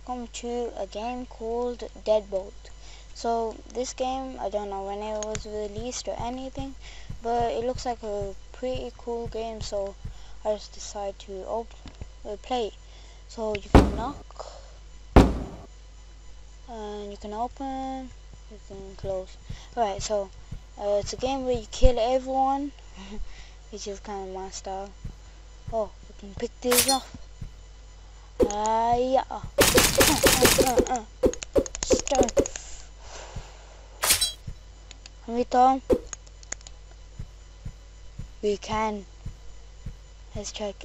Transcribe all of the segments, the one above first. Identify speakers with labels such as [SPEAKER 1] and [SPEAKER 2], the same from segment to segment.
[SPEAKER 1] welcome to a game called Deadbolt. So this game, I don't know when it was released or anything, but it looks like a pretty cool game, so I just decided to play it. So you can knock, and you can open, you can close. Alright, so it's a game where you kill everyone, which is kind of my style. Oh, you can pick these off. Yeah. Start. Can we throw him? We can. Let's check.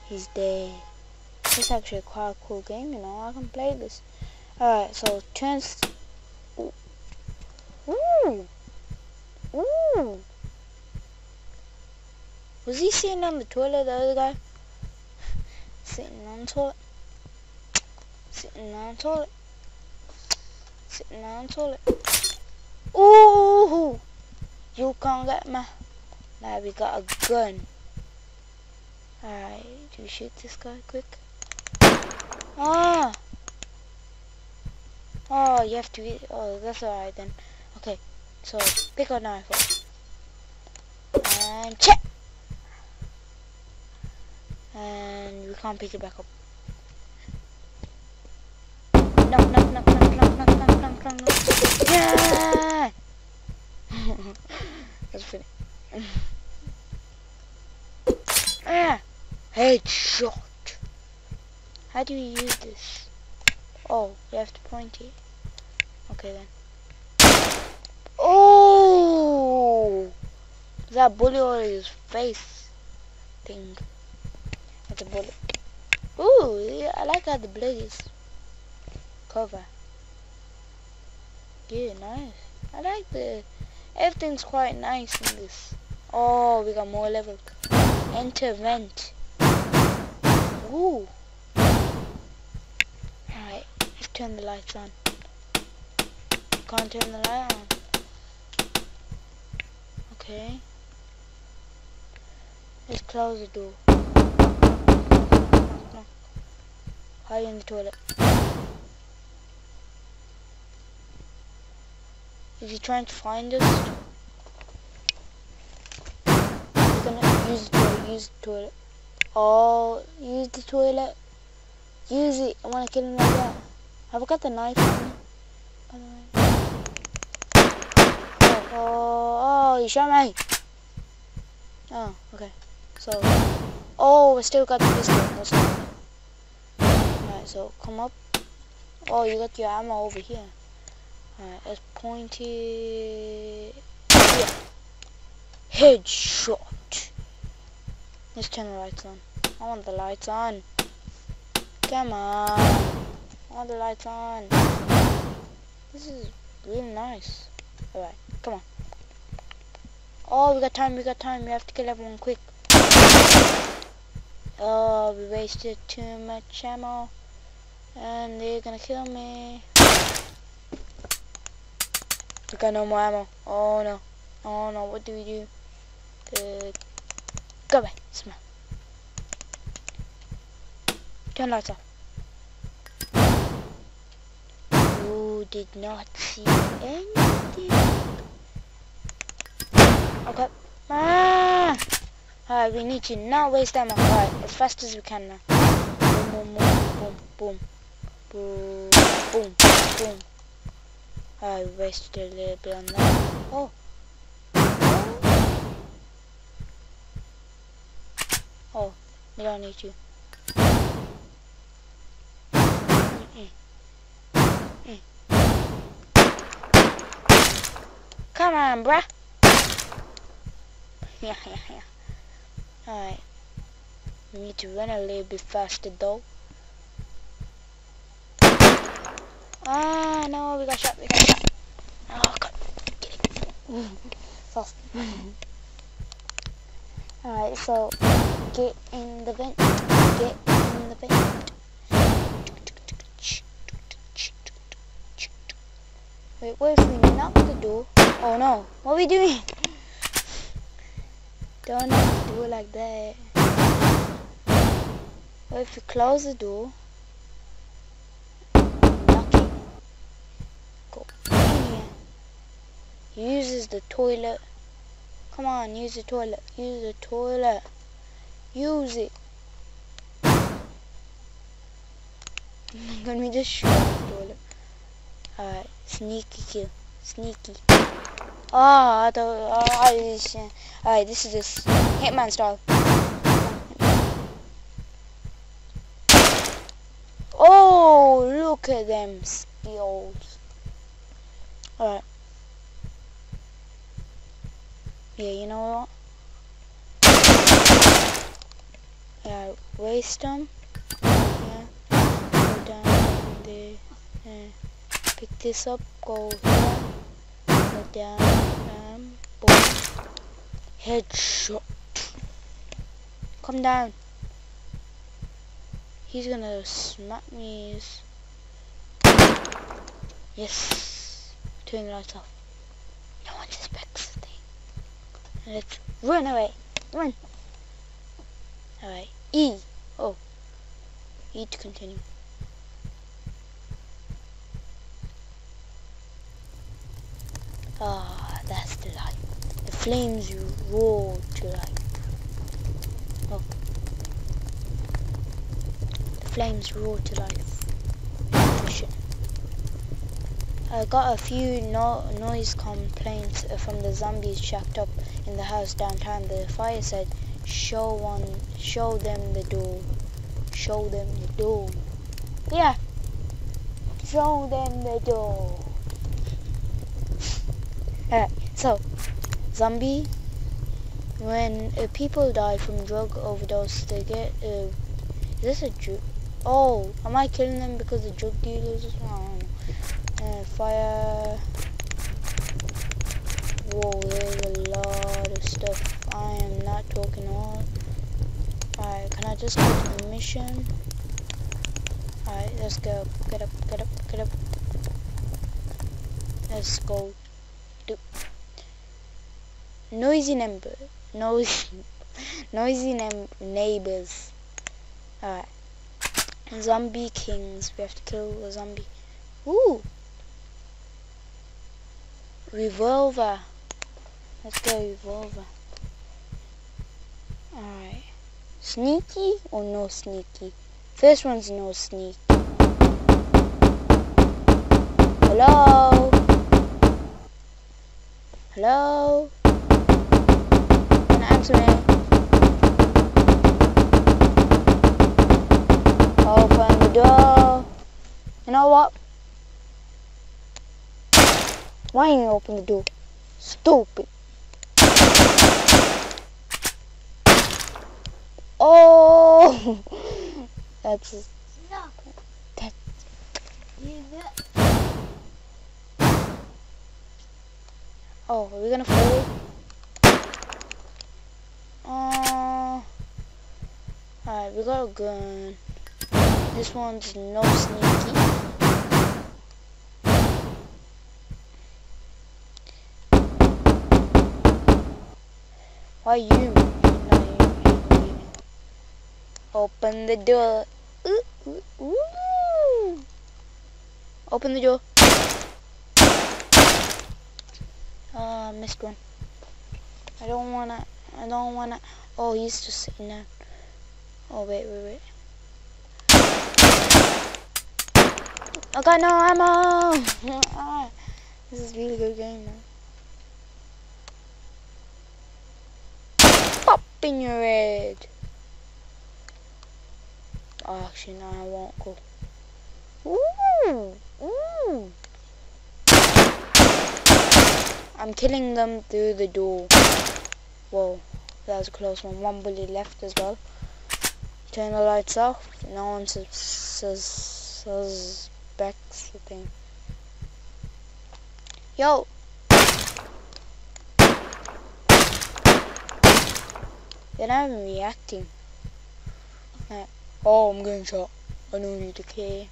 [SPEAKER 1] He's dead. It's actually quite a cool game, you know. I can play this. Alright, so turns. Ooh. Ooh. Was he sitting on the toilet, the other guy? Sitting on the toilet. Sitting on the toilet. Sitting on the toilet. Ooh! You can't get me. Now we got a gun. Alright, do we shoot this guy quick? Ah! Oh, you have to be. Oh, that's alright then. Okay, so pick a knife up. And check! And we can't pick it back up. Knock, knock, knock, knock, knock, knock, knock, knock, knock, knock. Yeah! That's funny. Ah! Headshot! How do you use this? Oh, you have to point it. Okay then. Oh! Is that bullet or his face thing? That's a bullet. Ooh, yeah, I like how the blade is cover. Yeah, nice. I like everything's quite nice in this. Oh, we got more levels. Enter vent. Ooh. Alright, let's turn the lights on. Can't turn the light on. Okay. Let's close the door. No. Hide in the toilet. Is he trying to find us? We're gonna use the toilet. Oh, use the toilet. Use it. I wanna kill him like that. Have I got the knife on me? By the way. Oh, you shot me. Oh, okay. So, oh, we still got the pistol. That's fine. Alright, so come up. Oh, you got your ammo over here. Alright, let's point it. Yeah. Headshot. Let's turn the lights on. I want the lights on. Come on. I want the lights on. This is really nice. Alright, come on. Oh, we got time, we got time. We have to kill everyone quick. Oh, we wasted too much ammo. And they're gonna kill me. We got no more ammo. Oh no. Oh no, what do we do? Go away, smell. Turn lights off. You did not see anything. Okay. Ah! Alright, we need to not waste ammo. Alright, as fast as we can now. Boom, boom, boom, boom, boom, boom, boom. Alright, we wasted a little bit on that. Oh. Oh, we don't need you. Come on, bruh. Yeah. Alright. We need to run a little bit faster though. Ah, no, we got shot. Oh, God. Get it. Fast. Alright, so get in the vent. Get in the vent. Wait, what if we knock the door? Oh no, what are we doing? Don't have to do it like that. But if you close the door, lock it, go in here, uses the toilet. Come on, use the toilet, use the toilet, use it. Let me just shoot the toilet. Alright, sneaky kill, sneaky. Ah, alright, this is just Hitman style. Oh, look at them skills. Alright. Yeah, you know what? Yeah, waste them. Yeah. Go down there. Yeah. Pick this up, go here. Go down, boom. Headshot. Come down. He's gonna smack me. Yes. Turn the lights off. No one suspects the thing. Let's run away. Run. Alright. E. Oh. E to continue. Ah, that's the light. The flames roar to life. Oh. The flames roar to life. Push it. I got a few noise complaints from the zombies shacked up in the house downtown. The fire said, show them the door. Show them the door. Yeah. Show them the door. Alright, so, zombie, when people die from drug overdose, they get, is this a drug? Oh, am I killing them because the drug dealers? I don't know. Fire. Whoa, there's a lot of stuff. I am not talking all. Alright, can I just go to the mission? Alright, let's go. Get up, get up, get up. Let's go. Noisy neighbors. Alright. Zombie kings. We have to kill a zombie. Ooh. Revolver. Let's go revolver. Alright. Sneaky or no sneaky? First one's no sneak. Hello? Hello? Can I answer me? Open the door. You know what? Why didn't you open the door? Stupid. Oh! That's... That... Oh, are we gonna fall? Alright, we got a gun. This one's no sneaky. Why you? Open the door. Ooh, ooh, ooh. Open the door. Missed one. I don't wanna. Oh, he's just sitting down. Oh, wait. I got no ammo. This is a really good game, man. Pop in your head. Oh, actually, no, I won't go. Ooh. I'm killing them through the door. Whoa, that was a close one. One bullet left as well. Turn the lights off. No one suspects the thing. Yo! They're not even reacting. Oh, I'm getting shot. I don't need to care.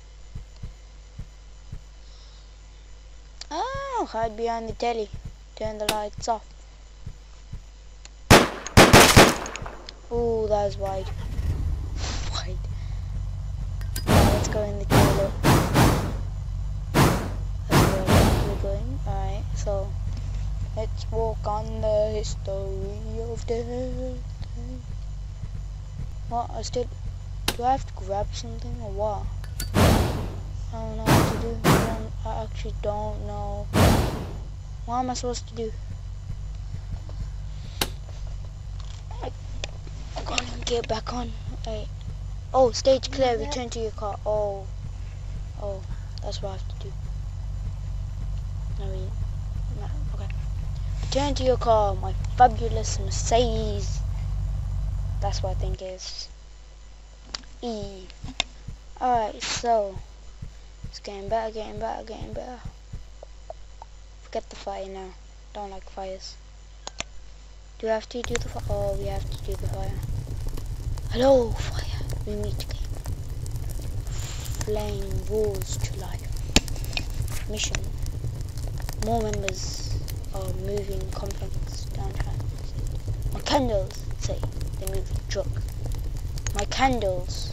[SPEAKER 1] Oh, hide behind the telly. Turn the lights off. Oh, that was wide. Wide. Let's walk on the history of death. What? Do I have to grab something or what? I don't know what to do. I actually don't know. What am I supposed to do? I'm gonna get back on. Wait. Oh, stage clear. Return to your car. Oh, that's what I have to do. No, okay. Return to your car, my fabulous Mercedes. That's what I think it is. E. Alright, so it's getting better. Forget the fire now. Don't like fires. Do we have to do the fire? Oh, we have to do the fire. Hello, fire. We meet again. Flame roars to life. Mission. More members are moving complex downtown. My candles say they're moving truck. My candles.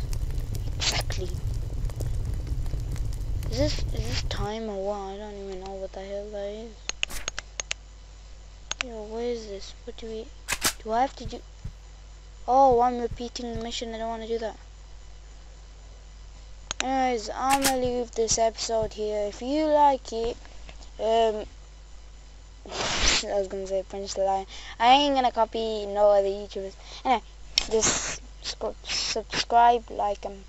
[SPEAKER 1] Exactly. Is this time or what? I don't even know what the hell that is. Yo, what is this? What do I have to do? Oh, I'm repeating the mission. I don't want to do that. Anyways, I'm gonna leave this episode here. If you like it, I was gonna say punch the line. I ain't gonna copy no other YouTubers. Anyway, just subscribe, like them.